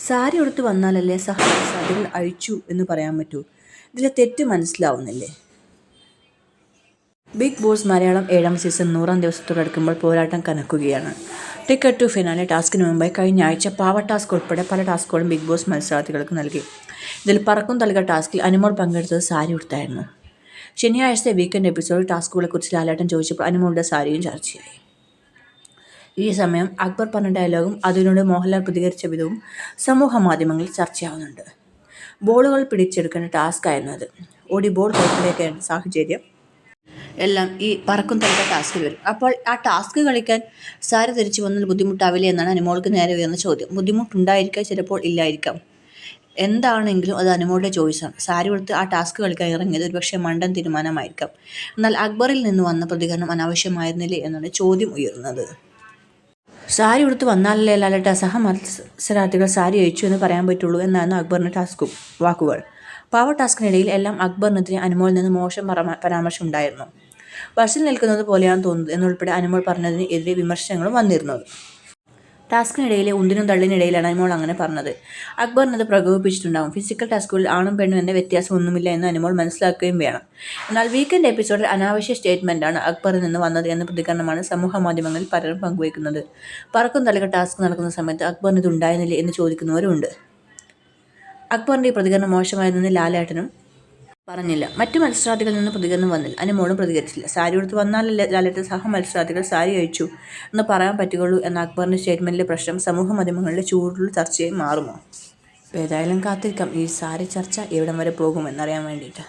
സാരി ഉടുത്ത് വന്നാലല്ലേ സഹസാരികൾ അഴിച്ചു എന്ന് പറയാൻ പറ്റൂ. ഇതിലെ തെറ്റ് മനസ്സിലാവുന്നില്ലേ? ബിഗ് ബോസ് മലയാളം 7ാം സീസൺ 100ാം ദിവസത്തോടടുക്കുമ്പോൾ പോരാട്ടം കനക്കുകയാണ്. ടിക്കറ്റ് ടു ഫിനാലെ ടാസ്കിന് മുമ്പായി കഴിഞ്ഞ ആഴ്ച പാവ ടാസ്ക് ഉൾപ്പെടെ പല ടാസ്കുകളും ബിഗ് ബോസ് മത്സരാർത്ഥികൾക്ക് നൽകി. ഇതിൽ പറക്കും തളിക ടാസ്കിൽ അനുമോൾ പങ്കെടുത്തത് സാരി ഉടുത്തായിരുന്നു. ശനിയാഴ്ചത്തെ വീക്കെൻഡ് എപ്പിസോഡിൽ ടാസ്കുകളെക്കുറിച്ച് ലാലേട്ടൻ ചോദിച്ചപ്പോൾ അനുമോളുടെ സാരിയും ചർച്ചയായി. ഈ സമയം അക്ബർ പറഞ്ഞ ഡയലോഗും അതിനോട് മോഹൻലാൽ പ്രതികരിച്ച വിധവും സമൂഹ മാധ്യമങ്ങളിൽ ചർച്ചയാവുന്നുണ്ട്. ബോളുകൾ പിടിച്ചെടുക്കേണ്ട ടാസ്ക് ആയിരുന്നു അത്. ഓടി ബോൾ കൈപ്പിടിക്കേണ്ട സാഹചര്യം എല്ലാം ഈ പറക്കും തളിക ടാസ്കിൽ വരും. അപ്പോൾ ആ ടാസ്ക് കളിക്കാൻ സാരി ധരിച്ചു വന്നാൽ ബുദ്ധിമുട്ടാവില്ലേ എന്നാണ് അനുമോൾക്ക് നേരെ ഉയർന്ന ചോദ്യം. ബുദ്ധിമുട്ടുണ്ടായിരിക്കാം, ചിലപ്പോൾ ഇല്ലായിരിക്കാം. എന്താണെങ്കിലും അത് അനുമോളുടെ ചോയ്സാണ്. സാരി ഉടുത്ത് ആ ടാസ്ക് കളിക്കാൻ ഇറങ്ങിയത് ഒരുപക്ഷെ മണ്ടൻ തീരുമാനമായിരിക്കാം. എന്നാൽ അക്ബറിൽ നിന്ന് വന്ന പ്രതികരണം അനാവശ്യമായിരുന്നില്ലേ എന്നാണ് ചോദ്യം ഉയർന്നത്. സാരി ഉടുത്ത് വന്നാലല്ലേ ലാലേട്ട മത്സരാർത്ഥികൾ സാരി അഴിച്ചു എന്ന് പറയാൻ പറ്റുള്ളൂ എന്നായിരുന്നു അക്ബറിൻ്റെ വാക്കുകൾ. പാവ ടാസ്കിനിടയിൽ എല്ലാം അക്ബറിനെതിരെ അനുമോളിൽ നിന്ന് മോശം പരാമർശം ഉണ്ടായിരുന്നു. ബസ്സിൽ നിൽക്കുന്നത് പോലെയാണ് തോന്നുന്നത് എന്നുൾപ്പെടെ അനുമോൾ പറഞ്ഞതിന് എതിരെ വിമർശനങ്ങളും വന്നിരുന്നത്. ടാസ്കിനിടയിലെ ഉന്തിനും തള്ളിനിടയിലാണ് അനുമോൾ അങ്ങനെ പറഞ്ഞത്. അക്ബറിനത് പ്രകോപിപ്പിച്ചിട്ടുണ്ടാകും. ഫിസിക്കൽ ടാസ്കുകളിൽ ആണും പെണ്ണും എന്ന വ്യത്യാസമൊന്നുമില്ല എന്ന് അനുമോൾ മനസ്സിലാക്കുകയും വേണം. എന്നാൽ വീക്കെൻഡ് എപ്പിസോഡിൽ അനാവശ്യ സ്റ്റേറ്റ്മെന്റാണ് അക്ബറിൽ നിന്ന് വന്നത് എന്ന പ്രതികരണമാണ് സമൂഹ മാധ്യമങ്ങളിൽ പലരും പങ്കുവയ്ക്കുന്നത്. പറക്കും തളിക ടാസ്ക് നടക്കുന്ന സമയത്ത് അക്ബറിന് ഇത് ഉണ്ടായിരുന്നില്ലേ എന്ന് ചോദിക്കുന്നവരുണ്ട്. അക്ബറിൻ്റെ ഈ പ്രതികരണം മോശമായിരുന്നെന്ന് ലാലേട്ടനും പറഞ്ഞില്ല. മറ്റു മത്സരാർത്ഥികളിൽ നിന്ന് പ്രതികരണം വന്നില്ല. അനുമോളും പ്രതികരിച്ചില്ല. സാരി ഉടുത്ത് വന്നാലല്ലേ ലാലേട്ടൻ മത്സരാർത്ഥികൾ സാരി അഴിച്ചു എന്ന് പറയാൻ പറ്റുകയുള്ളൂ എന്ന അക്ബറിൻ്റെ സ്റ്റേറ്റ്മെൻറ്റിലെ പ്രശ്നം സമൂഹ മാധ്യമങ്ങളിലെ ചൂടുള്ള ചർച്ചയായി മാറുമോ? ഏതായാലും കാത്തിരിക്കാം ഈ സാരി ചർച്ച എവിടം വരെ പോകുമെന്നറിയാൻ വേണ്ടിയിട്ട്.